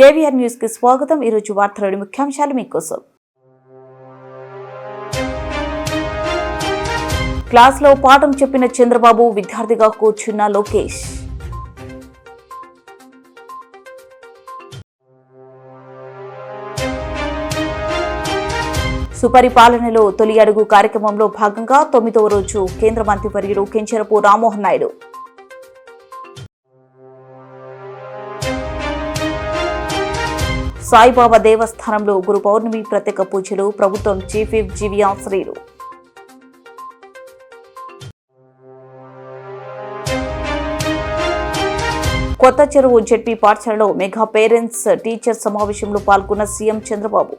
KVR news కి స్వాగతం. ఈ రోజు వార్తలోని ముఖ్యాంశాలు మీకోసం. క్లాస్ లో పాఠం చెప్పిన చంద్రబాబు, విద్యార్థిగా కూర్చున్న లోకేష్. సుపరిపాలనలో తొలి అడుగు కార్యక్రమంలో భాగంగా 9వ రోజు కేంద్ర మంత్రివర్యులు కించరపు రామ్మోహన్ నాయుడు. సాయిబాబా దేవస్థానంలో గురు పౌర్ణమి ప్రత్యేక పూజలు, ప్రభుత్వం చీఫ్ విప్ జీవి ఆశ్రయులు. కొత్త చెరువు జెడ్పీ పాఠశాలలో మెగా పేరెంట్స్ టీచర్ సమావేశంలో పాల్గొన్న సీఎం చంద్రబాబు.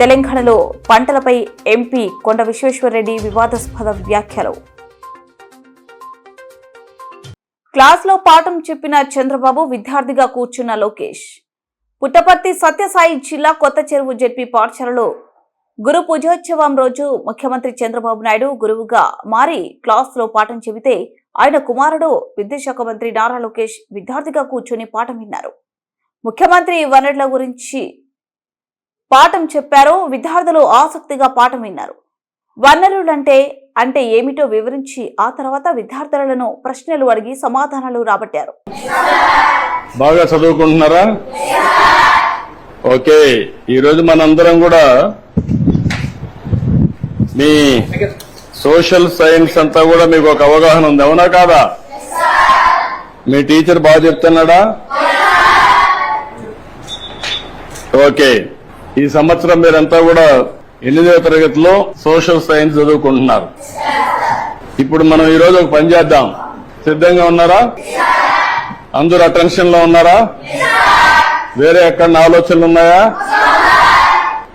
తెలంగాణలో పంటలపై ఎంపీ కొండ విశ్వేశ్వరరెడ్డి వివాదాస్పద వ్యాఖ్యలు. క్లాస్లో పాఠం చెప్పిన చంద్రబాబు, విద్యార్థిగా కూర్చున్న లోకేష్. పుట్టపర్తి సత్యసాయి జిల్లా కొత్త చెరువు జెడ్పీ పాఠశాలలో గురు పూజోత్సవం రోజు ముఖ్యమంత్రి చంద్రబాబు నాయుడు గురువుగా మారి క్లాస్లో పాఠం చెబితే ఆయన కుమారుడు విద్యాశాఖ మంత్రి నారా లోకేష్ విద్యార్థిగా కూర్చొని పాఠం విన్నారు. ముఖ్యమంత్రి వనరుల గురించి పాఠం చెప్పారు. విద్యార్థులు ఆసక్తిగా పాఠం విన్నారు. వనరులంటే అంటే ఏమిటో వివరించి ఆ తర్వాత విద్యార్థులను ప్రశ్నలు అడిగి సమాధానాలు రాబట్టారు. బాగా చదువుకుంటున్నారా? ఓకే, ఈరోజు మనందరం కూడా మీ సోషల్ సైన్స్ అంతా కూడా మీకు ఒక అవగాహన ఉంది, అవునా కాదా? మీ టీచర్ బాగా చెప్తున్నాడా? ఓకే, ఈ సంవత్సరం మీరంతా కూడా 8వ తరగతిలో సోషల్ సైన్స్ చదువుకుంటున్నారు. ఇప్పుడు మనం ఈరోజు ఒక పని చేద్దాం. సిద్ధంగా ఉన్నారా? అందరూ అటెన్షన్ లో ఉన్నారా? వేరే ఎక్కడ ఆలోచనలు ఉన్నాయా?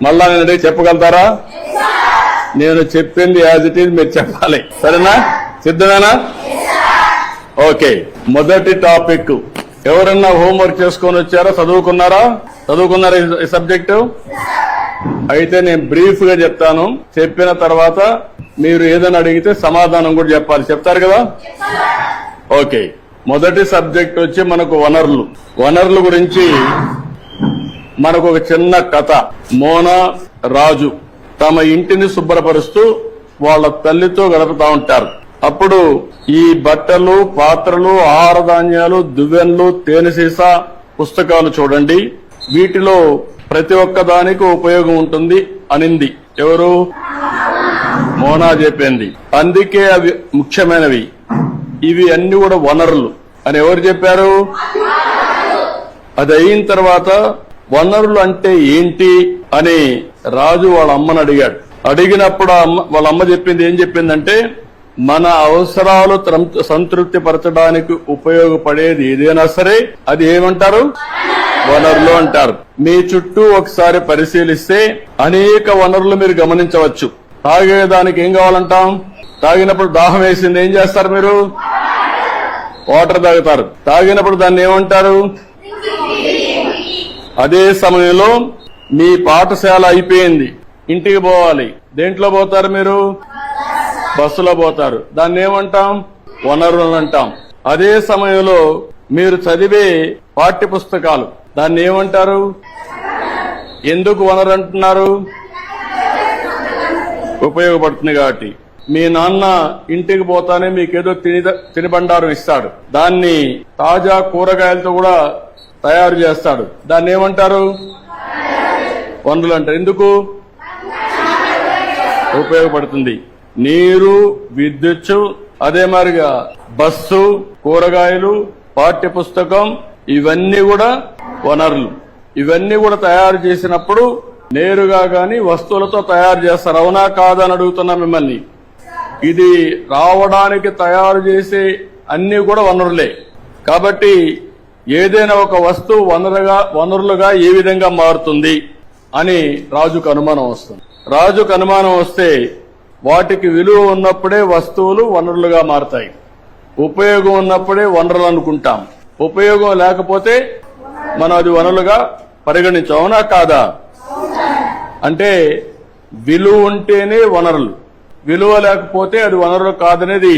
మళ్ళా నేను అడిగి చెప్పగలుగుతారా? నేను చెప్పింది యాజ్ ఇట్ ఈజ్ మీరు చెప్పాలి, సరేనా? సిద్ధమేనా? ఓకే, మొదటి టాపిక్ ఎవరన్నా హోంవర్క్ చేసుకొని వచ్చారా? చదువుకున్నారా ఈ సబ్జెక్టు? అయితే నేను బ్రీఫ్ గా చెప్తాను. చెప్పిన తర్వాత మీరు ఏదైనా అడిగితే సమాధానం కూడా చెప్పాలి. చెప్తారు కదా? ఓకే, మొదటి సబ్జెక్ట్ వచ్చి మనకు వనరుల గురించి మనకు ఒక చిన్న కథ. మోనా, రాజు తమ ఇంటిని శుభ్రపరుస్తూ వాళ్ళ తల్లితో గడుపుతా ఉంటారు. అప్పుడు ఈ బట్టలు, పాత్రలు, ఆహార ధాన్యాలు, దువ్వెన్లు, తేనె సీసా, పుస్తకాలు చూడండి, వీటిలో ప్రతి ఒక్క దానికి ఉపయోగం ఉంటుంది అనింది. ఎవరు? మోనా చెప్పింది. అందుకే అవి ముఖ్యమైనవి, ఇవి అన్ని కూడా వనరులు అని ఎవరు చెప్పారు? అది అయిన తర్వాత వనరులు అంటే ఏంటి అని రాజు వాళ్ళ అమ్మని అడిగాడు. అడిగినప్పుడు వాళ్ళ అమ్మ చెప్పింది, ఏం చెప్పిందంటే, మన అవసరాలు సంతృప్తి పరచడానికి ఉపయోగపడేది ఏదైనా సరే అది ఏమంటారు? వనరులు అంటారు. మీ చుట్టూ ఒకసారి పరిశీలిస్తే అనేక వనరులు మీరు గమనించవచ్చు. తాగేదానికి ఏం కావాలంటాం? తాగినప్పుడు దాహం వేసింది, ఏం చేస్తారు మీరు? వాటర్ తాగుతారు. తాగినప్పుడు దాన్ని ఏమంటారు? అదే సమయంలో మీ పాఠశాల అయిపోయింది, ఇంటికి పోవాలి, దేంట్లో పోతారు మీరు? బస్సులో పోతారు. దాన్ని ఏమంటాం? వనరులు అంటాం. అదే సమయంలో మీరు చదివే పాఠ్య పుస్తకాలు, దాన్ని ఏమంటారు? ఎందుకు వనరు అంటున్నారు? ఉపయోగపడుతుంది కాబట్టి. మీ నాన్న ఇంటికి పోతానే మీకేదో తినిబండారం ఇస్తాడు, దాన్ని తాజా కూరగాయలతో కూడా తయారు చేస్తాడు, దాన్ని ఏమంటారు? వనరులు అంటారు. ఎందుకు? ఉపయోగపడుతుంది. నీరు, విద్యుత్, అదే మాదిరిగా బస్సు, కూరగాయలు, పాఠ్య పుస్తకం, ఇవన్నీ కూడా వనరులు. ఇవన్నీ కూడా తయారు చేసినప్పుడు నేరుగా గాని వస్తువులతో తయారు చేస్తారు, అవునా కాదా అని అడుగుతున్నా మిమ్మల్ని. ఇది రావడానికి తయారు చేసే అన్ని కూడా వనరులే. కాబట్టి ఏదైనా ఒక వస్తువు వనరులుగా ఏ విధంగా మారుతుంది అని రాజుకు అనుమానం వస్తుంది. రాజుకు అనుమానం వస్తే వాటికి విలువ ఉన్నప్పుడే వస్తువులు వనరులుగా మారతాయి. ఉపయోగం ఉన్నప్పుడే వనరులు అనుకుంటాం. ఉపయోగం లేకపోతే మనం అది వనరులుగా పరిగణించాం, అవునా కాదా? అంటే విలువ ఉంటేనే వనరులు, విలువ లేకపోతే అది వనరులు కాదనేది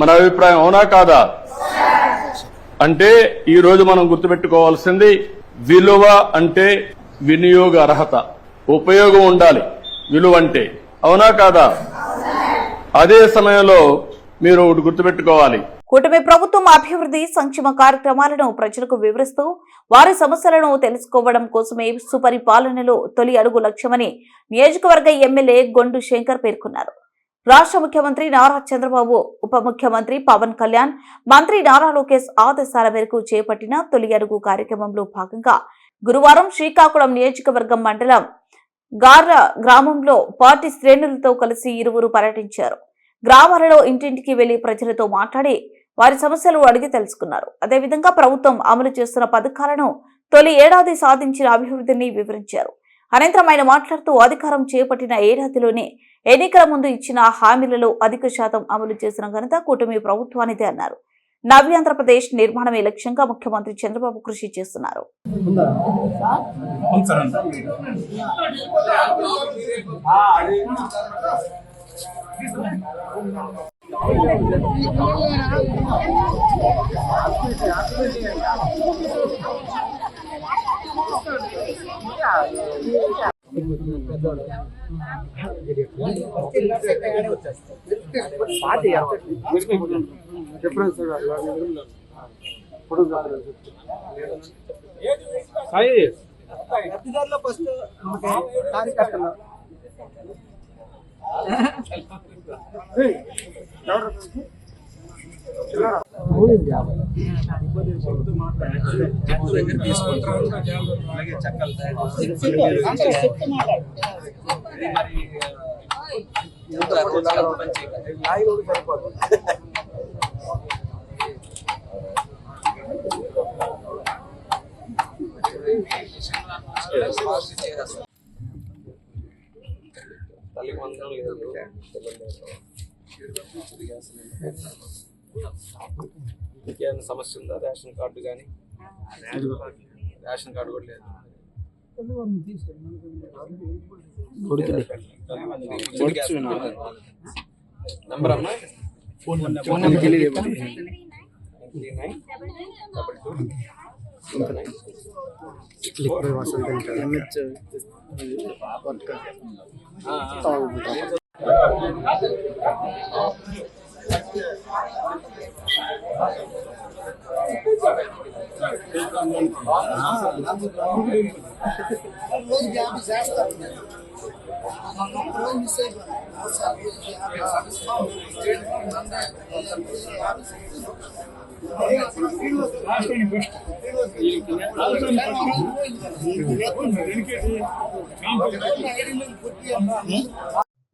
మన అభిప్రాయం అవునా కాదా? అంటే ఈ రోజు మనం గుర్తుపెట్టుకోవాల్సింది విలువ అంటే వినియోగ అర్హత, ఉపయోగం ఉండాలి విలువ అంటే, అవునా కాదా? అదే సమయంలో మీరు ఒకటి గుర్తుపెట్టుకోవాలి, కూటమి ప్రభుత్వం అభివృద్ధి సంక్షేమ కార్యక్రమాలను ప్రజలకు వివరిస్తూ వారి సమస్యలను తెలుసుకోవడం కోసమే సుపరిపాలనలో తొలి అడుగు లక్ష్యమని నియోజకవర్గ ఎమ్మెల్యే గొండు శంకర్ పేర్కొన్నారు. రాష్ట్ర ముఖ్యమంత్రి నారా చంద్రబాబు, ఉప ముఖ్యమంత్రి పవన్ కళ్యాణ్, మంత్రి నారా లోకేష్ ఆదేశాల మేరకు చేపట్టిన తొలి అడుగు కార్యక్రమంలో భాగంగా గురువారం శ్రీకాకుళం నియోజకవర్గం మండలం గార్ల గ్రామంలో పార్టీ శ్రేణులతో కలిసి ఇరువురు పర్యటించారు. గ్రామాలలో ఇంటింటికి వెళ్లి ప్రజలతో మాట్లాడి వారి సమస్యలు అడిగి తెలుసుకున్నారు. అదేవిధంగా ప్రభుత్వం అమలు చేస్తున్న పథకాలను, తొలి ఏడాది సాధించిన అభివృద్ధిని వివరించారు. అనంతరం ఆయన మాట్లాడుతూ అధికారం చేపట్టిన ఏడాదిలోనే ఎన్నికల ముందు ఇచ్చిన హామీలలో అధిక శాతం అమలు చేసిన ఘనత కూటమి ప్రభుత్వానిదే అన్నారు. నవ్య ఆంధ్రప్రదేశ్ నిర్మాణమే లక్ష్యంగా ముఖ్యమంత్రి చంద్రబాబు కృషి చేస్తున్నారు. ఇంకేమైనా సమస్య ఉందా? రేషన్ కార్డు కానీ, రేషన్ కార్డు కూడా లేదు. నంబర్ అమ్మా, ఫోన్ నెంబర్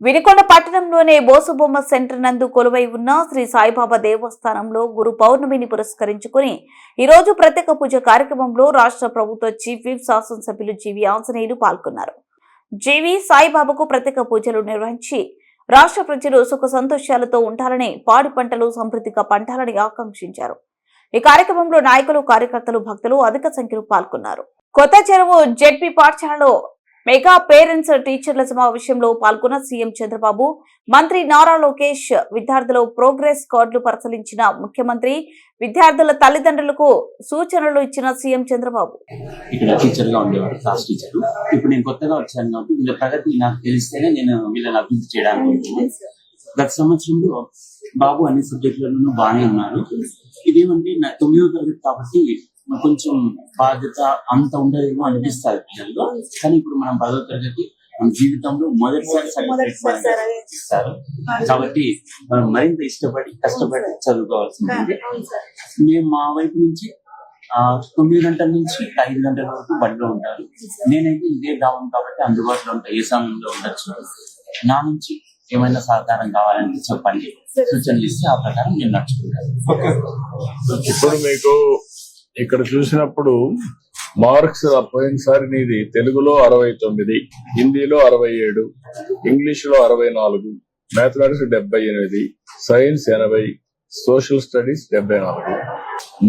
వినుకొండ పట్టణంలోనే బోసుబొమ్మ సెంటర్ నందు కొలువై ఉన్న శ్రీ సాయిబాబా దేవస్థానంలో గురు పౌర్ణమిని పురస్కరించుకుని ఈ రోజు ప్రత్యేక పూజ కార్యక్రమంలో రాష్ట్ర ప్రభుత్వ చీఫ్ విప్ శాసనసభ్యులు జీవి ఆంజనేయులు పాల్గొన్నారు. జీవి సాయిబాబాకు ప్రత్యేక పూజలు నిర్వహించి రాష్ట్ర ప్రజలు సుఖ సంతోషాలతో ఉండాలని, పాడి పంటలు సమృద్ధిగా పండాలని ఆకాంక్షించారు. ఈ కార్యక్రమంలో నాయకులు, కార్యకర్తలు, భక్తులు అధిక సంఖ్యలో పాల్గొన్నారు. కొత్త చెరువు జెడ్పీ పాఠశాలలో మెగా పేరెంట్స్ టీచర్ల సమావేశంలో పాల్గొన్న సీఎం చంద్రబాబు, మంత్రి నారా లోకేష్ విద్యార్థుల ప్రోగ్రెస్ కార్డులు పరిశీలించిన ముఖ్యమంత్రి, విద్యార్థుల తల్లిదండ్రులకు సూచనలు ఇచ్చిన సీఎం చంద్రబాబు. ఇక్కడ టీచర్ గా ఉండేవారు, క్లాస్ టీచర్. ఇప్పుడు నేను కొత్తగా వచ్చాను కాబట్టి వీళ్ళ ప్రగతి నాకు తెలిస్తేనే నేను వీళ్ళని అభివృద్ధి చేయడానికి. గత సంవత్సరంలో బాబు అన్ని సబ్జెక్టులను బాగానే ఉన్నారు. ఇదేమంటే నా 9వ తరగతి కాబట్టి కొంచెం బాధ్యత అంత ఉండదేమో అనిపిస్తారు పిల్లల్లో. కానీ ఇప్పుడు మనం 10వ తరగతి మన జీవితంలో మొదటిసారి సర్టిఫికేట్ ఇస్తారు కాబట్టి మనం మరింత ఇష్టపడి కష్టపడి చదువుకోవాల్సింది. మేము మా వైపు నుంచి 9 గంటల నుంచి 5 గంటల వరకు బడిలో ఉంటారు. నేనైతే ఇదే గ్రామం కాబట్టి అందుబాటులో ఉంటా, ఏ సమయంలో ఉండొచ్చు. నా నుంచి ఏమైనా సహకారం కావాలంటే చెప్పండి, సూచనలు ఇస్తే ఆ ప్రకారం నేను నడుచుకుంటాను. ఇప్పుడు మీకు ఇక్కడ చూసినప్పుడు మార్క్స్ పోయినసారి నీది తెలుగులో 69, హిందీలో 67, ఇంగ్లీషులో 64, mathematics 78, science 80, social studies 74,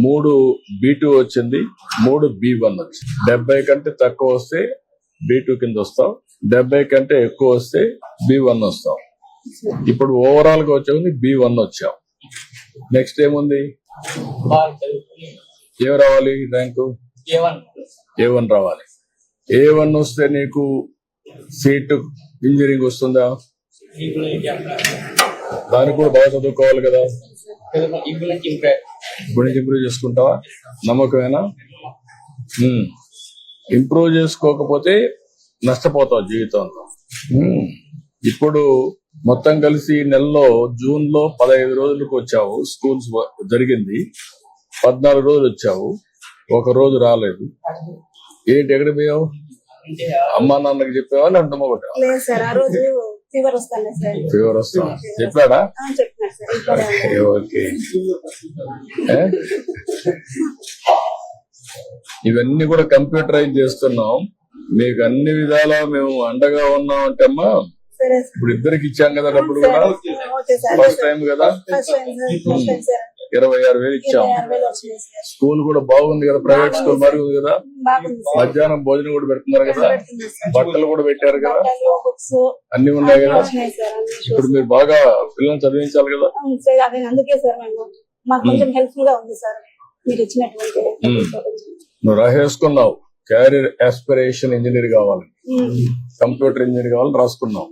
3 B2 వచ్చింది, 3 B1 వచ్చింది. 70 కంటే తక్కువ వస్తే B2 కింద వస్తావు, 70 కంటే ఎక్కువ వస్తే B1 వస్తావు. ఇప్పుడు ఓవరాల్ గా వచ్చావు B1 వచ్చావు. నెక్స్ట్ ఏముంది? బాగా చదువుకుని ఏం రావాలి ర్యాంకు? A1 A1 రావాలి. A1 వస్తే నీకు సీట్ ఇంజనీరింగ్ వస్తుందా? ఇప్పుడు దానికి కూడా బాగా చదువుకోవాలి కదా. ఇప్పుడు నుంచి ఇంప్రూవ్ ఇప్పుడు నుంచి ఇంప్రూవ్ చేసుకుంటావా? నమ్మకమేనా? ఇంప్రూవ్ చేసుకోకపోతే నష్టపోతావు జీవితంలో. ఇప్పుడు మొత్తం కలిసి నెలలో జూన్ లో 15 రోజులకు వచ్చావు, స్కూల్స్ జరిగింది. 14 రోజులు వచ్చావు, ఒక రోజు రాలేదు. ఏంటి, ఎక్కడ పోయావు? అమ్మా నాన్నకి చెప్పావా లేదంటే అమ్మగొట్టావా? లేదు సార్, ఆ రోజు ఫీవర్ వస్తాను సార్. ఫీవర్ వస్తా చెప్పాడా? చెప్పినారు సార్, ఇక్కడే ఓకే. ఇవన్నీ కూడా కంప్యూటరైజ్ చేస్తున్నాం. మీకు అన్ని విధాలా మేము అండగా ఉన్నాం అంటే అమ్మా. సరే సార్. ఇప్పుడు ఇద్దరికి ఇచ్చాం కదా డబ్బులు కూడా. Okay sir. ఫస్ట్ టైం కదా, first time sir, first time sir. 26,000 ఇచ్చాం. 26,000 వచ్చినాయి సార్. స్కూల్ కూడా బాగుంది కదా, ప్రైవేట్ స్కూల్ మరి కదా. బాగుంది సార్. మధ్యాహ్నం భోజనం కూడా పెడుతున్నారు కదా, పెడుతున్నారు సార్. బట్టలు కూడా పెట్టారు కదా, బట్టలు, బుక్స్ అన్ని ఉన్నాయి కదా. వచ్చినాయి సార్, అన్ని ఇప్పుడు మీరు బాగా పిల్లల్ని చదివించాలి కదా. అవును సార్, అదే అందుకే సార్ మేము మాకు కొంచెం హెల్ప్ఫుల్ గా ఉంది సార్ మీరు ఇచ్చినటువంటి. నువ్వు రాసేసుకున్నావు క్యారియర్ ఆస్పిరేషన్ ఇంజనీర్ కావాలి, కంప్యూటర్ ఇంజనీర్ కావాలని రాసుకున్నావు.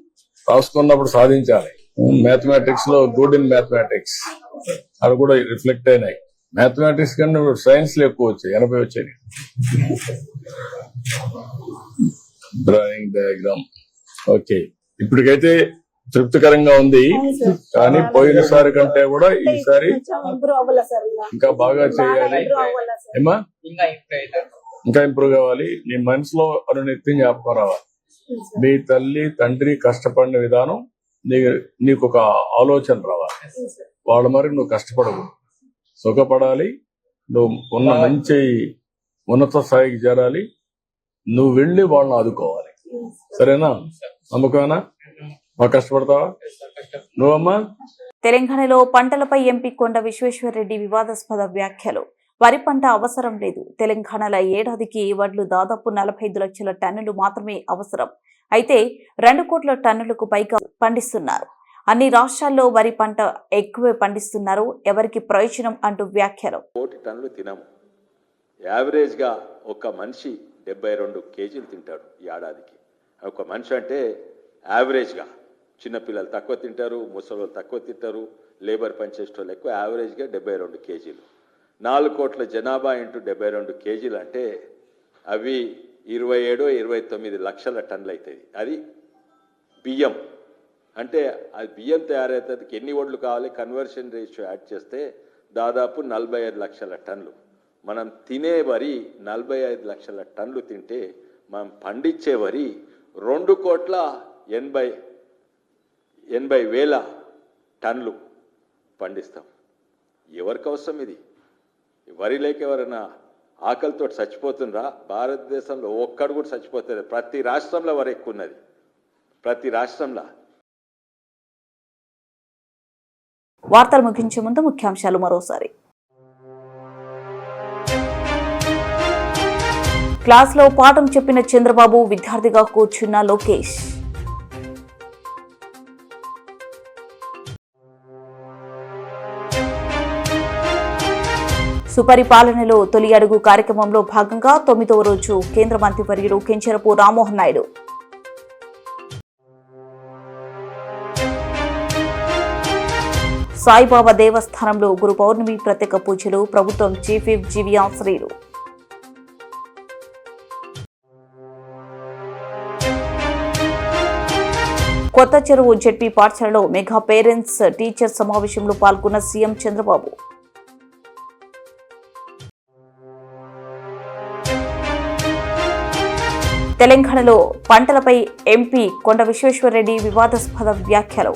రాసుకున్నప్పుడు సాధించాలి. మ్యాథమెటిక్స్ లో గుడ్ ఇన్ మ్యాథమెటిక్స్ అది కూడా రిఫ్లెక్ట్ అయినాయి. మ్యాథమెటిక్స్ కన్నా సైన్స్ లో ఎక్కువ వచ్చాయి, 80 వచ్చాయి. Drawing diagram okay. ఇప్పటికైతే తృప్తికరంగా ఉంది, కానీ పోయినసారి కంటే కూడా ఈసారి ఇంప్రూవ్ అవ్వాలా సార్, ఇంకా బాగా చేయాలి. ఇంప్రూవ్ అవ్వాలా సార్. ఏమా ఇంకా ఇంప్రూవ్ అవుతారు. ఇంకా ఇంప్రూవ్ కావాలి. నీ మనసులో అనునిత్యం జ్ఞాపకం రావాలి. నీ తల్లి తండ్రి కష్టపడిన విధానం నీకు ఒక ఆలోచన రావాలి. వాళ్ళ మరి నువ్వు కష్టపడకూడదు, సుఖపడాలి. నువ్వు ఉన్న మంచి ఉన్నత స్థాయికి చేరాలి. నువ్వు వెళ్ళి వాళ్ళని ఆదుకోవాలి. సరేనా? నమ్మకమేనా? బాగా కష్టపడతావా నువ్వమ్మా? తెలంగాణలో పంటలపై ఎంపీ కొండ విశ్వేశ్వరరెడ్డి వివాదాస్పద వ్యాఖ్యలు. వరి పంట అవసరం లేదు. తెలంగాణలో ఏడాదికి వడ్లు దాదాపు 45 లక్షల టన్నులు మాత్రమే అవసరం. అయితే 2 కోట్ల టన్నులకు పైగా పండిస్తున్నారు. అన్ని రాష్ట్రాల్లో వరి పంట ఎక్కువే పండిస్తున్నారు. ఎవరికి ప్రయోజనం అంటూ వ్యాఖ్యలు. 1 కోటి టన్నులు తినము. యావరేజ్గా ఒక మనిషి 72 కేజీలు తింటాడు ఏడాదికి. ఒక మనిషి అంటే యావరేజ్గా చిన్నపిల్లలు తక్కువ తింటారు, ముసలి తక్కువ తింటారు, లేబర్ పనిచేసేటోళ్ళు ఎక్కువ. యావరేజ్గా 72 కేజీలు. 4 కోట్ల జనాభా ఇంటూ 72 కేజీలు అంటే అవి 27-29 లక్షల టన్నులు అవుతాయి. అది బియ్యం అంటే అది బియ్యం తయారవుతుంది. ఎన్ని వడ్లు కావాలి, కన్వర్షన్ రేషియో యాడ్ చేస్తే దాదాపు 45 లక్షల టన్నులు. మనం తినే వరి 45 లక్షల టన్నులు తింటే మనం పండించే వరి 2,80,000 టన్నులు పండిస్తాం. ఎవరికి అవసరం ఇది? వరి లేక ఎవరైనా ఆకలితో చచ్చిపోతుండ్రా? భారతదేశంలో ఒక్కడు కూడా చచ్చిపోతుంది. ప్రతి రాష్ట్రంలో వరి ఎక్కువ ఉన్నది, ప్రతి రాష్ట్రంలో. వార్తలు ముగించే ముందు ముఖ్యాంశాలు మరోసారి. క్లాస్లో పాఠం చెప్పిన చంద్రబాబు, విద్యార్థిగా కూర్చున్న లోకేష్. సుపరిపాలనలో తొలి అడుగు కార్యక్రమంలో భాగంగా 9వ రోజు కేంద్ర మంత్రివర్యులు కించరపు రామ్మోహన్ నాయుడు. సాయిబాబా దేవస్థానంలో గురు పౌర్ణమి ప్రత్యేక పూజలు. ప్రభుత్వం చీఫ్ విప్ జీవి ఆశ్రయులు. కొత్త చెరువు జెడ్పీ పాఠశాలలో మెగా పేరెంట్స్ టీచర్ సమావేశంలో పాల్గొన్న సీఎం చంద్రబాబు. తెలంగాణలో పంటలపై ఎంపీ కొండ విశ్వేశ్వరరెడ్డి వివాదాస్పద వ్యాఖ్యలు.